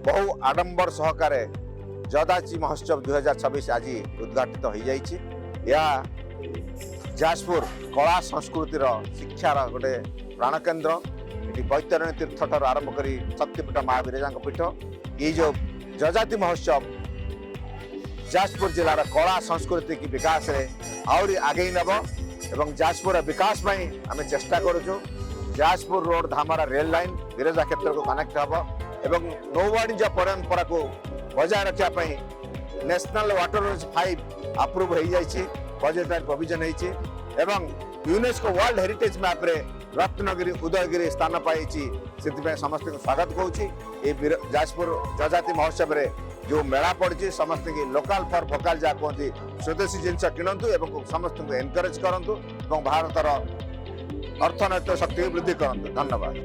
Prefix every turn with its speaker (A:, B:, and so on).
A: बहु आडंबर सहकारे जदाची महोत्सव 2026 आज उद्घाटित हो जाइए। यह जाजपुर कला संस्कृतिर शिक्षार गोटे प्राणकेन्द्र। ये बैतरणी तीर्थ ठार आरंभ कर शक्तिपीठ महावीरजा पीठ। ये जो जजाति महोत्सव जाजपुर जिलार कला संस्कृति की विकास में आहरी आगे नब एवं जाजपुर विकास आम चेष्टा करुचु। Jajpur road Dhamra rail line Virja क्षेत्र को कनेक्ट हम एवं नौ वाणिज्य परंपरा को बजाय रखापी नेशनल वाटर 5 अप्रूव हो जाइए। बजेट प्रोविजन एवं यूनेस्को वर्ल्ड हेरिटेज मैप रे रत्नगिरी उदयगिरी स्थान पाई समस्त को स्वागत करुँची। जाजपुर जजाति महोत्सव रे जो मेला पड़ी समस्त की लोकल फॉर भोकाल जहाँ कहते स्वदेशी जिनस किणतु एवं समस्त को एनकरेज करंतु एवं भारतर अर्थनैतिक शक्ति वृद्धि करंतु। धन्यवाद।